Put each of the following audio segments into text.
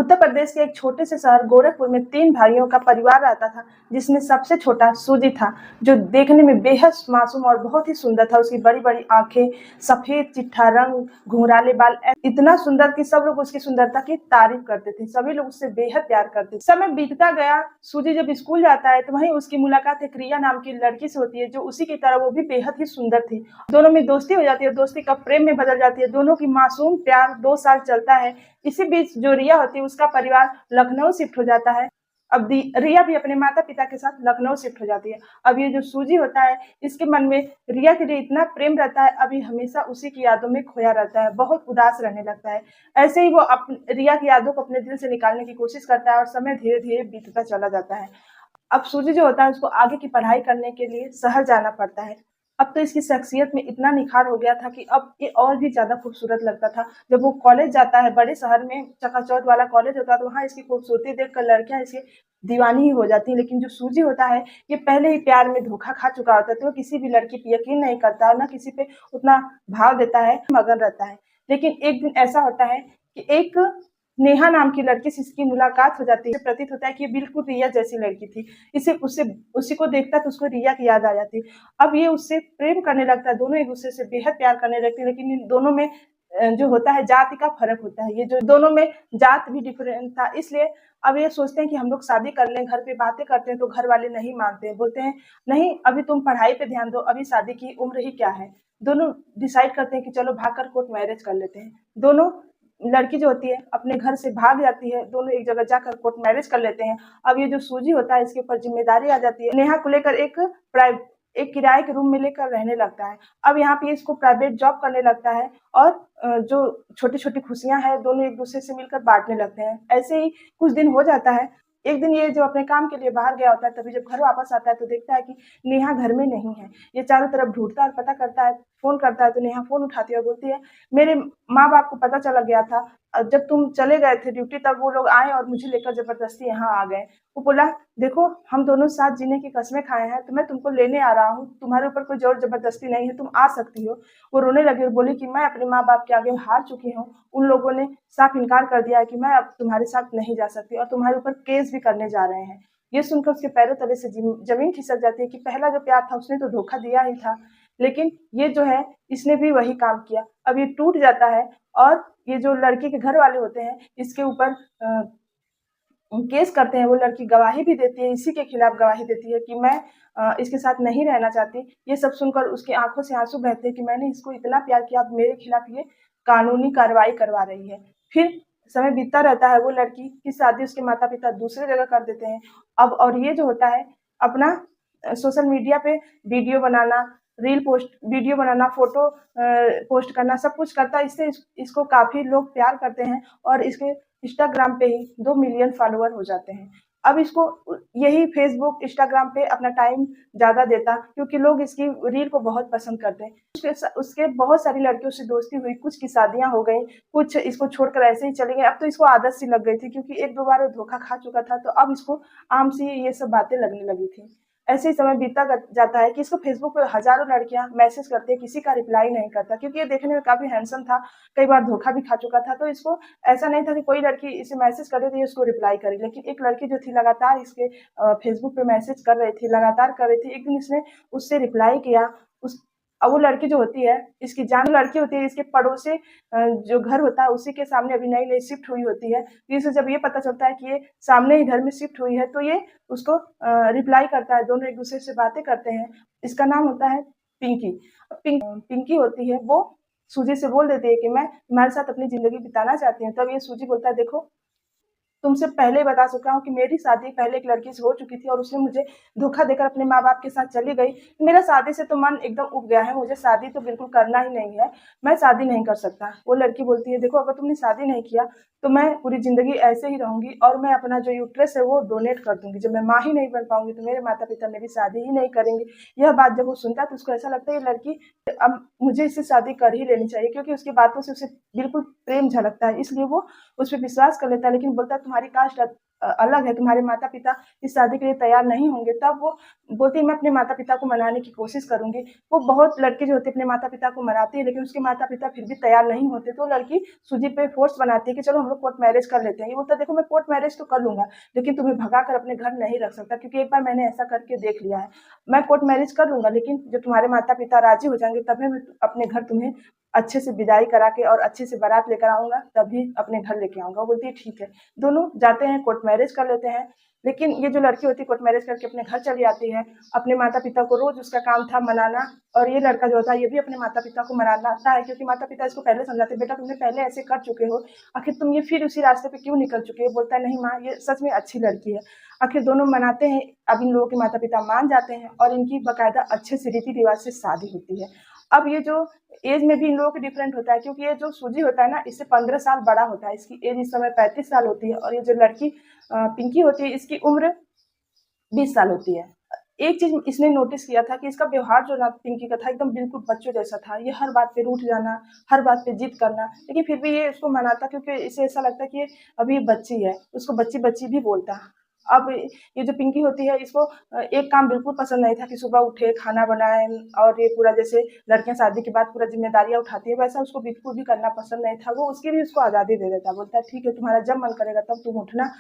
उत्तर प्रदेश के एक छोटे से शहर गोरखपुर में 3 भाइयों का परिवार रहता था, जिसमें सबसे छोटा सूजी था, जो देखने में बेहद मासूम और बहुत ही सुंदर था। उसकी बड़ी-बड़ी आँखें, सफ़ेद चिट्ठा रंग, घुंघराले बाल इतना सुंदर कि सब लोग उसकी सुंदरता की तारीफ़ करते थे। सभी लोग उससे बेहद प्यार करते थे। समय बीतता गया, सूजी जब स्कूल जाता है, तो वहीं उसकी मुलाकात एक रिया नाम की लड़की से होती है, जो उसी की तरह वो भी बेहद ही सुंदर थी। दोनों में दोस्ती हो जाती है, दोस्ती कब प्रेम में बदल जाती है। दोनों की मासूम प्यार 2 साल चलता है। इसी बीच जो रिया होती है, उसका परिवार लखनऊ शिफ्ट हो जाता है। अब रिया भी अपने माता-पिता के साथ लखनऊ शिफ्ट हो जाती है। अब ये जो सूजी होता है, इसके मन में रिया के लिए इतना प्रेम रहता है, अभी हमेशा उसी की यादों में खोया रहता है, बहुत उदास रहने लगता है। ऐसे ही वो रिया की यादों को अपने दिल से निकालने की कोशिश करता है और समय धीरे-धीरे बीतता चला जाता है। अब सूजी जो होता है, उसको आगे की पढ़ाई करने के लिए शहर जाना पड़ता है। अब तो इसकी शख्सियत में इतना निखार हो गया था कि अब ये और भी ज़्यादा खूबसूरत लगता था। जब वो कॉलेज जाता है, बड़े शहर में चकाचौंध वाला कॉलेज होता है, तो वहाँ इसकी खूबसूरती देखकर लड़कियाँ इसकी दीवानी ही हो जाती हैं। लेकिन जो सूजी होता है, ये पहले ही प्यार में धोखा खा चुका होता है, तो वो किसी भी लड़की पे यकीन नहीं करता और ना किसी पे उतना भाव देता है, मगन रहता है। लेकिन एक दिन ऐसा होता है कि एक नेहा नाम की लड़की से इसकी मुलाकात हो जाती है। प्रतीत होता है कि ये बिल्कुल रिया जैसी लड़की थी। इसे उससे उसी को देखता है तो उसको रिया की याद आ जाती है। अब ये उससे प्रेम करने लगता है, दोनों एक-दूसरे से बेहद प्यार करने लगते हैं, लेकिन इन दोनों में जो होता है जाति का फ़र्क होता है। ये जो दोनों में जात भी डिफरेंट था, इसलिए अब ये सोचते हैं कि हम लोग शादी कर लें, घर पे बातें करते हैं तो घर वाले नहीं मानते हैं। बोलते हैं, "नहीं, अभी तुम पढ़ाई पे ध्यान दो, अभी शादी की उम्र ही क्या है?" दोनों डिसाइड करते हैं कि चलो भागकर कोर्ट मैरेज कर लेते हैं। दोनों लड़की जो होती है अपने घर से भाग जाती है, दोनों एक जगह जाकर कोर्ट मैरिज कर लेते हैं। अब ये जो सूजी होता है, इसके ऊपर ज़िम्मेदारी आ जाती है। नेहा को लेकर एक किराए के रूम में लेकर रहने लगता है। अब यहाँ पे इसको प्राइवेट जॉब करने लगता है और जो छोटी-छोटी खुशियाँ हैं, दोनों एक-दूसरे से मिलकर बाँटने लगते हैं। ऐसे ही कुछ दिन हो जाता है। एक दिन ये जो अपने काम के लिए बाहर गया होता है, तभी जब घर वापस आता है तो देखता है कि नेहा घर में नहीं है। ये चारों तरफ ढूँढता है और पता करता है, फ़ोन करता है तो नेहा फ़ोन उठाती है और बोलती है, "मेरे माँ-बाप को पता चला गया था, जब तुम चले गए थे ड्यूटी तब वो लोग आए और मुझे लेकर ज़बरदस्ती यहाँ आ गए। वो बोला, देखो हम दोनों साथ जीने की कस्में खाए हैं, तो मैं तुमको लेने आ रहा हूँ, तुम्हारे ऊपर कोई ज़ोर ज़बरदस्ती नहीं है, तुम आ सकती हो।" वो रोने लगी और बोली कि मैं अपने माँ-बाप के आगे हार चुकी हूँ। उन लोगों ने साफ इनकार कर दिया है कि मैं अब तुम्हारे साथ नहीं जा सकती और तुम्हारे ऊपर केस भी करने जा रहे हैं। ये सुनकर उसके पैरों तले से ज़मीन खिसक जाती है कि पहला जो प्यार था उसने तो धोखा दिया ही था, लेकिन ये जो है इसने भी वही काम किया। अब ये टूट जाता है और ये जो लड़की के घर वाले होते हैं, इसके ऊपर केस करते हैं। वो लड़की गवाही भी देती है, इसी के खिलाफ गवाही देती है कि मैं इसके साथ नहीं रहना चाहती। ये सब सुनकर उसकी आँखों से आँसू बहते हैं कि मैंने इसको इतना प्यार किया, अब मेरे खिलाफ ये कानूनी कार्रवाई करवा रही है। फिर समय बीतता रहता है, वो लड़की की शादी उसके माता-पिता दूसरी जगह कर देते हैं। अब और ये जो होता है अपना सोशल मीडिया पे वीडियो बनाना, फ़ोटो पोस्ट करना, सब कुछ करता है। इससे इसको काफ़ी लोग प्यार करते हैं और इसके इंस्टाग्राम पे ही 2 मिलियन फॉलोवर हो जाते हैं। अब इसको यही फ़ेसबुक, इंस्टाग्राम पे अपना टाइम ज़्यादा देता, क्योंकि लोग इसकी रील को बहुत पसंद करते हैं। उसके बहुत सारी लड़कियों से दोस्ती हुई, कुछ की शादियाँ हो गईं, कुछ इसको छोड़कर ऐसे ही चली गईं। अब तो इसको आदत सी लग गई थी, क्योंकि 1-2 बार वो धोखा खा चुका था, तो अब इसको आम सी ये सब बातें लगने लगी थी। ऐसे ही समय बीतता जाता है कि इसको फ़ेसबुक पे हज़ारों लड़कियाँ मैसेज करती हैं, किसी का रिप्लाई नहीं करता, क्योंकि ये देखने में काफ़ी हैंडसम था, कई बार धोखा भी खा चुका था, तो इसको ऐसा नहीं था कि कोई लड़की इसे मैसेज कर रही थी, ये उसको रिप्लाई करे। लेकिन एक लड़की जो थी लगातार इसके फ़ेसबुक पे मैसेज कर रही थी, लगातार कर रही थी। एक दिन इसने उससे रिप्लाई किया। उस अब वो लड़की जो होती है, इसकी जान लड़की होती है, इसके पड़ोसी जो घर होता है, उसी के सामने अभी नई-नई शिफ्ट हुई होती है। तो इसे जब ये पता चलता है कि ये सामने ही घर में शिफ्ट हुई है, तो ये उसको रिप्लाई करता है, दोनों एक-दूसरे से बातें करते हैं। इसका नाम होता है पिंकी। पिंकी होती है, वो सूजी से बोल देती है कि मैं तुम्हारे साथ अपनी ज़िंदगी बिताना चाहती हूँ। तब ये सूजी बोलता है, देखो तुमसे पहले ही बता चुका हूँ कि मेरी शादी पहले एक लड़की से हो चुकी थी और उसने मुझे धोखा देकर अपने माँ-बाप के साथ चली गई। मेरा शादी से तो मन एकदम उब गया है, मुझे शादी तो बिल्कुल करना ही नहीं है, मैं शादी नहीं कर सकता। वो लड़की बोलती है, देखो अगर तुमने शादी नहीं किया, तो मैं पूरी ज़िंदगी ऐसे ही रहूँगी और मैं अपना जो यूट्रस है वो डोनेट कर दूँगी। जब मैं माँ ही नहीं बन पाऊँगी, तो मेरे माता-पिता मेरी शादी ही नहीं करेंगे। यह बात जब वो सुनता है तो उसको ऐसा लगता है ये लड़की अब मुझे इससे शादी कर ही लेनी चाहिए, क्योंकि उसकी बातों से उसे बिल्कुल प्रेम झलकता है, इसलिए वो उस पे विश्वास कर लेता है। लेकिन बोलता है तुम्हारी कास्ट अलग है, तुम्हारे माता-पिता इस शादी के लिए तैयार नहीं होंगे, तब वो बोलती है मैं अपने माता-पिता को मनाने की कोशिश करूँगी। वो बहुत लड़की जो होती है अपने माता-पिता को मनाती है, लेकिन उसके माता-पिता फिर भी तैयार नहीं होते, तो लड़की सूजी पे फ़ोर्स बनाती है कि चलो हम लोग कोर्ट मैरिज कर लेते हैं। ये बोलता है देखो मैं कोर्ट मैरिज तो कर लूँगा, लेकिन तुम्हें भगा कर अपने घर नहीं रख सकता, क्योंकि एक बार मैंने ऐसा करके देख लिया है। मैं कोर्ट मैरिज कर लूँगा, लेकिन जब तुम्हारे माता-पिता राज़ी हो जाएँगे तभी मैं अपने घर तुम्हें अच्छे से विदाई करा के और अच्छे से बारात लेकर आऊँगा, तभी अपने घर लेके आऊँगा। वो बोलती है ठीक है। दोनों जाते हैं, कोर्ट मैरिज कर लेते हैं, लेकिन ये जो लड़की होती है कोर्ट मैरिज करके अपने घर चली आती है। अपने माता-पिता को रोज़ उसका काम था मनाना, और ये लड़का जो होता है ये भी अपने माता-पिता को मनाता है, क्योंकि माता-पिता इसको पहले समझाते हैं, बेटा तुमने पहले ऐसे कर चुके हो, आखिर तुम ये फिर उसी रास्ते पे क्यों निकल चुके हो? बोलता है नहीं माँ, ये सच में अच्छी लड़की है। आखिर दोनों मनाते हैं, अब इन लोगों के माता-पिता मान जाते हैं और इनकी बाकायदा अच्छे से रीति-रिवाज से शादी होती है। अब ये जो एज में भी इन लोगों के डिफरेंट होता है, क्योंकि ये जो सूजी होता है ना, इससे 15 साल बड़ा होता है। इसकी एज इस समय 35 साल होती है, और ये जो लड़की पिंकी होती है, इसकी उम्र 20 साल होती है। एक चीज़ इसने नोटिस किया था कि इसका व्यवहार जो ना पिंकी का था एकदम बिल्कुल बच्चों जैसा था। ये हर बात पे रूठ जाना, हर बात पे ज़िद करना, लेकिन फिर भी ये उसको मनाता, क्योंकि इसे ऐसा लगता है कि ये अभी बच्ची है, उसको बच्ची-बच्ची भी बोलता। अब ये जो पिंकी होती है इसको एक काम बिल्कुल पसंद नहीं था कि सुबह उठे, खाना बनाए, और ये पूरा जैसे लड़कियाँ शादी के बाद पूरा ज़िम्मेदारियाँ उठाती है, वैसा उसको बिल्कुल भी करना पसंद नहीं था। वो उसकी भी उसको आज़ादी दे देता, बोलता है ठीक है तुम्हारा जब मन करेगा तब तुम उठना।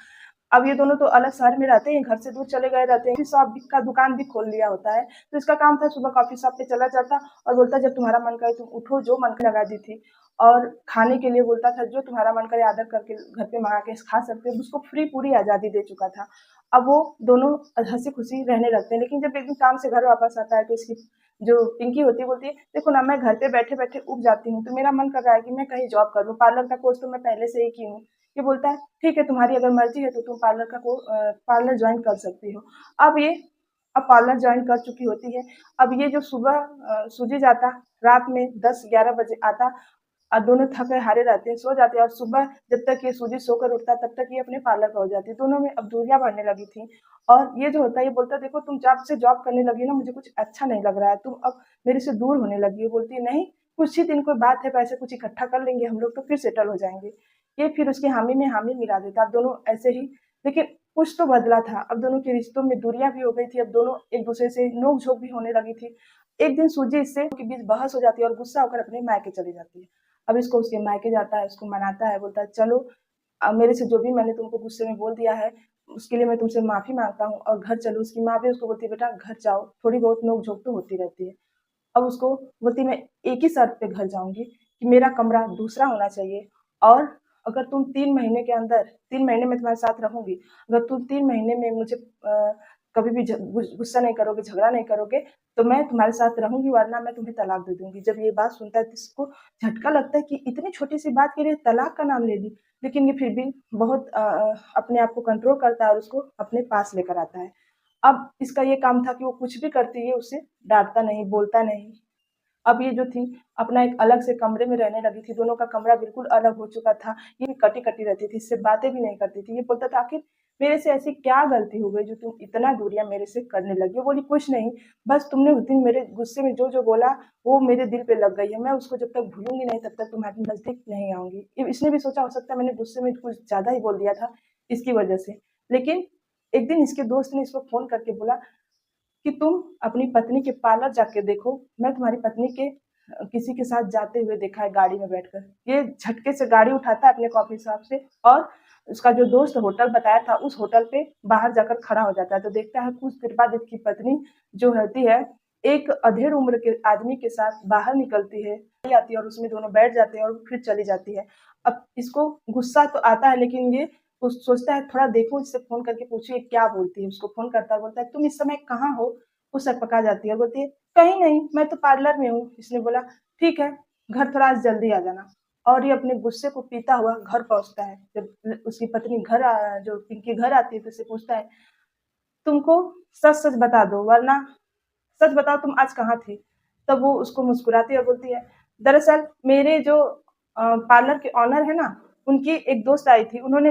अब ये दोनों तो अलग शहर में रहते हैं, घर से दूर चले गए रहते हैं, कॉफ़ी शॉप का दुकान भी खोल लिया होता है। तो इसका काम था सुबह कॉफ़ी शॉप पे चला जाता और बोलता जब तुम्हारा मन करे तुम उठो, जो मन करे लगा दी थी। और खाने के लिए बोलता था जो तुम्हारा मन करे ऑर्डर करके घर पे मँगा के खा सकते हो, उसको फ्री पूरी आज़ादी दे चुका था। अब वो दोनों हँसी-खुशी रहने लगते हैं, लेकिन जब एक दिन काम से घर वापस आता है तो इसकी जो पिंकी होती है बोलती है, देखो ना मैं घर पे बैठे-बैठे ऊब जाती हूँ, तो मेरा मन कर रहा है कि मैं कहीं जॉब कर लूँ, पार्लर का कोर्स तो मैं पहले से ही की हूँ। ये बोलता है ठीक है तुम्हारी अगर मर्ज़ी है तो तुम पार्लर जॉइन कर सकती हो। अब ये अब पार्लर जॉइन कर चुकी होती है। अब ये जो सुबह सूजी जाता, रात में 10-11 बजे आता, दोनों थके हारे रहते हैं, सो जाते हैं, और सुबह जब तक ये सूजी सोकर उठता तब तक ये अपने पार्लर पहुँच जाती है। दोनों में अब दूरियाँ बढ़ने लगी थी, और ये जो होता है ये बोलता है देखो तुम जब से जॉब करने लगी ना मुझे कुछ अच्छा नहीं लग रहा है, तुम अब मेरे से दूर होने लगी हो। बोलती है नहीं, कुछ ही दिन कोई बात है, पैसे कुछ इकट्ठा कर लेंगे हम लोग तो फिर सेटल हो जाएँगे। ये फिर उसकी हामी में हामी मिला देता। अब दोनों ऐसे ही, लेकिन कुछ तो बदला था। अब दोनों के रिश्तों में दूरियाँ भी हो गई थी, अब दोनों एक-दूसरे से नोक-झोंक भी होने लगी थी। एक दिन सूजी इससे के बीच बहस हो जाती है और गुस्सा होकर अपने मायके चली जाती है। अब इसको उसके मायके जाता है, उसको मनाता है, बोलता है चलो मेरे से जो भी मैंने तुमको गुस्से में बोल दिया है, उसके लिए मैं तुमसे माफ़ी माँगता हूँ और घर चलो। उसकी माँ भी उसको बोलती है बेटा घर जाओ, थोड़ी बहुत नोक-झोंक तो होती रहती है। अब उसको बोलती मैं एक ही शर्त पे घर जाऊँगी कि मेरा कमरा दूसरा होना चाहिए, और अगर तुम 3 महीने के अंदर 3 महीने में तुम्हारे साथ रहूँगी, अगर तुम 3 महीने में मुझे कभी भी गुस्सा नहीं करोगे, झगड़ा नहीं करोगे, तो मैं तुम्हारे साथ रहूँगी, वरना मैं तुम्हें तलाक दे दूँगी। जब ये बात सुनता है तो इसको झटका लगता है कि इतनी छोटी-सी बात के लिए तलाक का नाम ले ली। लेकिन ये फिर भी बहुत अपने आप को कंट्रोल करता है और उसको अपने पास लेकर आता है। अब इसका ये काम था कि वो कुछ भी करती है उसे डाँटता नहीं, बोलता नहीं। अब ये जो थी अपना एक अलग से कमरे में रहने लगी थी, दोनों का कमरा बिल्कुल अलग हो चुका था। ये कटी-कटी रहती थी, इससे बातें भी नहीं करती थी। ये बोलता था आखिर मेरे से ऐसी क्या गलती हो गई जो तुम इतना दूरियाँ मेरे से करने लगी हो? बोली कुछ नहीं, बस तुमने उस दिन मेरे गुस्से में जो-जो बोला वो मेरे दिल पे लग गई है। मैं उसको जब तक भूलूँगी नहीं तब तक तुम्हारे नज़दीक नहीं आऊँगी। इसने भी सोचा हो सकता है मैंने गुस्से में कुछ ज़्यादा ही बोल दिया था इसकी वजह से। लेकिन एक दिन इसके दोस्त ने इसको फ़ोन करके बोला कि तुम अपनी पत्नी के पार्लर जाके देखो, मैं तुम्हारी पत्नी के किसी के साथ जाते हुए देखा है गाड़ी में बैठकर। ये झटके से गाड़ी उठाता है अपने कॉफ़ी शॉप से, और उसका जो दोस्त होटल बताया था उस होटल पे बाहर जाकर खड़ा हो जाता है। तो देखता है कुछ देर बाद इसकी पत्नी जो होती है, एक अधेड़ उम्र के आदमी के साथ बाहर निकलती है, आती है और उसमें दोनों बैठ जाते हैं और फिर चली जाती है। अब इसको गुस्सा तो आता है, लेकिन ये सोचता है थोड़ा देखूँ, इससे फ़ोन करके पूछूँ ये क्या बोलती है। उसको फ़ोन करता है, बोलता है तुम इस समय कहाँ हो? वो सकपका जाती है और बोलती है कहीं नहीं, मैं तो पार्लर में हूँ। इसने बोला ठीक है, घर थोड़ा आज जल्दी आ जाना। और ये अपने गुस्से को पीता हुआ घर पहुँचता है। जब उसकी पत्नी जो पिंकी घर आती है तो उससे पूछता है तुमको सच-सच बता दो, वरना सच बताओ तुम आज कहाँ थी? तब वो उसको मुस्कुराती है और बोलती है दरअसल मेरे जो पार्लर के ऑनर है ना, उनकी एक दोस्त आई थी, उन्होंने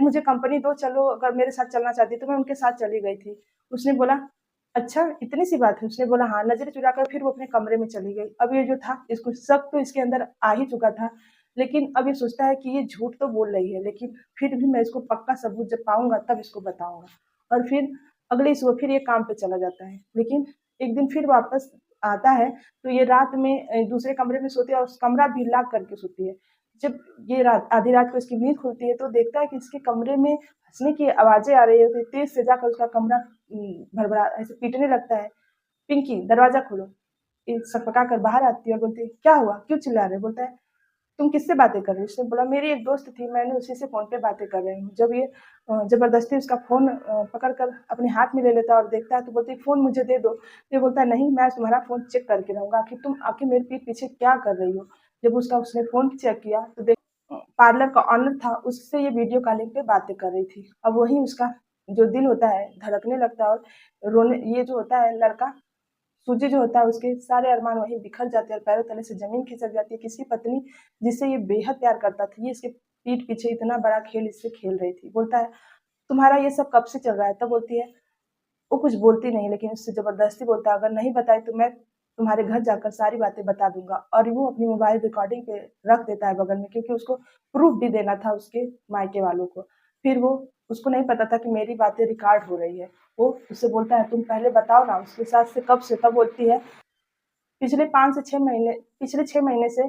मुझे कंपनी दो, चलो अगर मेरे साथ चलना चाहती तो मैं उनके साथ चली गई थी। उसने बोला अच्छा इतनी सी बात है? उसने बोला हाँ, नज़रें चुराकर फिर वो अपने कमरे में चली गई। अब ये जो था इसको शक तो इसके अंदर आ ही चुका था, लेकिन अब ये सोचता है कि ये झूठ तो बोल रही है, लेकिन फिर भी मैं इसको पक्का सबूत जब पाऊँगा तब इसको बताऊँगा। और फिर अगली सुबह फिर ये काम पे चला जाता है। लेकिन एक दिन फिर वापस आता है, तो ये रात में दूसरे कमरे में सोती है और उस कमरा भी लॉक करके सोती है। जब ये रात आधी रात को इसकी नींद खुलती है तो देखता है कि इसके कमरे में हँसने की आवाज़ें आ रही है, तो तेज़ से जाकर उसका कमरा भड़बड़ा ऐसे पीटने लगता है, "पिंकी दरवाज़ा खोलो।" ये सकपका कर बाहर आती है और बोलती है, "क्या हुआ? क्यों चिल्ला रहे हो?" बोलता है, "तुम किससे बातें कर रही हो?" उसने बोला, "मेरी एक दोस्त थी, मैंने उसी से फ़ोन पे बातें कर रही हूँ।" जब ये ज़बरदस्ती उसका फ़ोन पकड़ कर अपने हाथ में ले लेता है और देखता है तो बोलती है, "फ़ोन मुझे दे दो।" तो ये बोलता है, "नहीं, मैं तुम्हारा फ़ोन चेक करके रहूँगा, आखिर मेरे पीठ पीछे क्या कर रही हो?" जब उसने फ़ोन चेक किया तो पार्लर का ऑनर था, उससे ये वीडियो कॉलिंग पे बातें कर रही थी। अब वहीं उसका जो दिल होता है धड़कने लगता है और रोने ये जो होता है लड़का सूजी जो होता है उसके सारे अरमान वहीं बिखर जाते हैं और पैरों तले से ज़मीन खिसक जाती है कि इसकी पत्नी जिससे ये बेहद प्यार करता था, ये इसके पीठ पीछे इतना बड़ा खेल इससे खेल रही थी। बोलता है, "तुम्हारा ये सब कब से चल रहा है?" तब बोलती है वो कुछ बोलती नहीं लेकिन उससे ज़बरदस्ती बोलता है, "अगर नहीं बताई तो मैं तुम्हारे घर जाकर सारी बातें बता दूँगा।" और वो अपनी मोबाइल रिकॉर्डिंग पे रख देता है बगल में क्योंकि उसको प्रूफ़ भी देना था उसके मायके वालों को। फिर वो उसको नहीं पता था कि मेरी बातें रिकॉर्ड हो रही है। वो उससे बोलता है, "तुम पहले बताओ ना उसके साथ से कब से?" तब बोलती है, पिछले 5 से 6 महीने पिछले 6 महीने से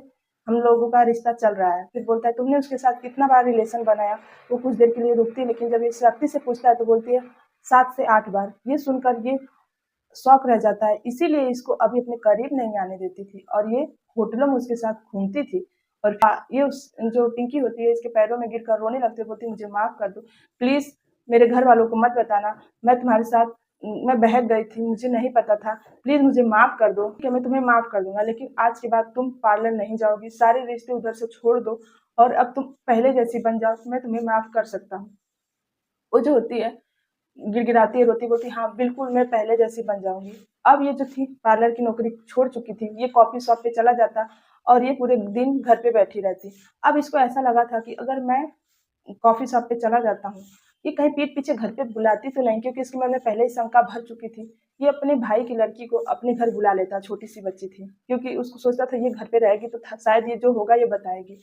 हम लोगों का रिश्ता चल रहा है। फिर बोलता है, "तुमने उसके साथ कितना बार रिलेशन बनाया?" वो कुछ देर के लिए रुकती है लेकिन जब ये सख्ती से पूछता है तो बोलती है, "7 से 8 बार।" ये सुनकर ये शॉक रह जाता है, इसीलिए इसको अभी अपने करीब नहीं आने देती थी और ये होटलों में उसके साथ घूमती थी और ये उस जो पिंकी होती है इसके पैरों में गिरकर रोने लगती है, बोलती है, "मुझे माफ़ कर दो, प्लीज़ मेरे घर वालों को मत बताना, मैं तुम्हारे साथ मैं बहक गई थी, मुझे नहीं पता था, प्लीज़ मुझे माफ़ कर दो कि मैं तुम्हें माफ़ कर दूँगा, लेकिन आज के बाद तुम पार्लर नहीं जाओगी, सारे रिश्ते उधर से छोड़ दो और अब तुम पहले जैसी बन जाओ, तो मैं तुम्हें माफ़ कर सकता हूँ।" वो जो होती है गिड़गिड़ाती है, रोती बोलती हाँ, बिल्कुल मैं पहले जैसी बन जाऊँगी। अब ये जो थी पार्लर की नौकरी छोड़ चुकी थी, ये कॉफ़ी शॉप पे चला जाता और ये पूरे दिन घर पे बैठी रहती। अब इसको ऐसा लगा था कि अगर मैं कॉफ़ी शॉप पे चला जाता हूँ, ये कहीं पीठ पीछे घर पे बुलाती तो नहीं क्योंकि इसके मन में पहले ही शंका भर चुकी थी। ये अपने भाई की लड़की को अपने घर बुला लेता, छोटी-सी बच्ची थी, क्योंकि उसको सोचता था ये घर पे रहेगी तो थ शायद ये जो होगा ये बताएगी।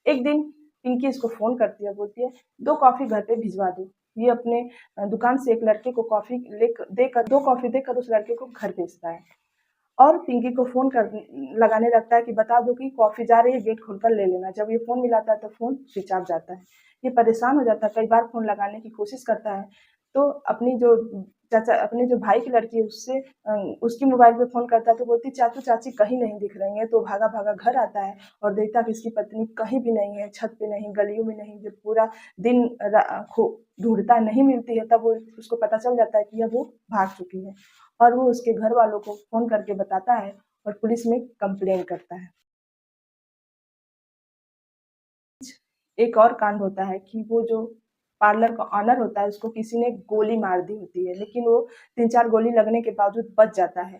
एक दिन पिंकी इसको फ़ोन करती है, बोलती है, "2 कॉफ़ी घर पे भिजवा दो।" ये अपने दुकान से एक लड़के को कॉफ़ी 2 कॉफ़ी देकर उस लड़के को घर भेजता है और पिंकी को फ़ोन कर लगाने लगता है कि बता दो कि कॉफ़ी जा रही है, गेट खोलकर ले लेना। जब ये फ़ोन मिलाता है तो फ़ोन स्विच ऑफ जाता है। ये परेशान हो जाता है, कई बार फ़ोन लगाने की कोशिश करता है, तो अपने जो भाई की लड़की है उसकी मोबाइल पे फ़ोन करता है तो बोलती है चाचू-चाची कहीं नहीं दिख रही हैं, तो भागा-भागा घर आता है और देखता है कि इसकी पत्नी कहीं भी नहीं है, छत पे नहीं, गलियों में नहीं। जब पूरा दिन ढूँढता है, नहीं मिलती है, तब वो उसको पता चल जाता है कि अब वो भाग चुकी है और वो उसके घर वालों को फ़ोन करके बताता है और पुलिस में कंप्लेन करता है। एक और कांड होता है कि वो जो पार्लर का ऑनर होता है उसको किसी ने गोली मार दी होती है, लेकिन वो 3-4 गोली लगने के बावजूद बच जाता है।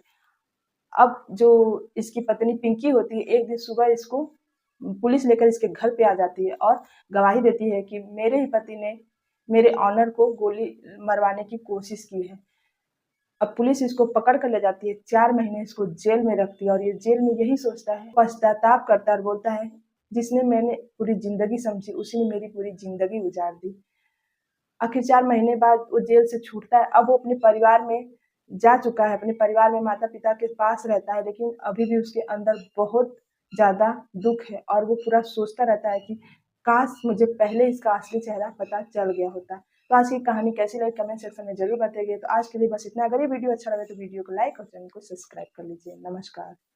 अब जो इसकी पत्नी पिंकी होती है, एक दिन सुबह इसको पुलिस लेकर इसके घर पे आ जाती है और गवाही देती है कि मेरे ही पति ने मेरे ऑनर को गोली मरवाने की कोशिश की है। अब पुलिस इसको पकड़ कर ले जाती है, 4 महीने इसको जेल में रखती है और ये जेल में यही सोचता है, पश्चाताप करता है और बोलता है, जिसने मैंने पूरी ज़िंदगी समझी, उसी ने मेरी पूरी ज़िंदगी उजाड़ दी। आखिर 4 महीने बाद वो जेल से छूटता है, अब वो अपने परिवार में जा चुका है, अपने परिवार में माता-पिता के पास रहता है, लेकिन अभी भी उसके अंदर बहुत ज़्यादा दुःख है और वो पूरा सोचता रहता है कि काश मुझे पहले इसका असली चेहरा पता चल गया होता। तो आज की कहानी कैसी लगी कमेंट सेक्शन में ज़रूर बताइए। तो आज के लिए बस इतना। अगर ये वीडियो अच्छा लगे तो वीडियो को लाइक और चैनल को सब्सक्राइब कर लीजिए। नमस्कार।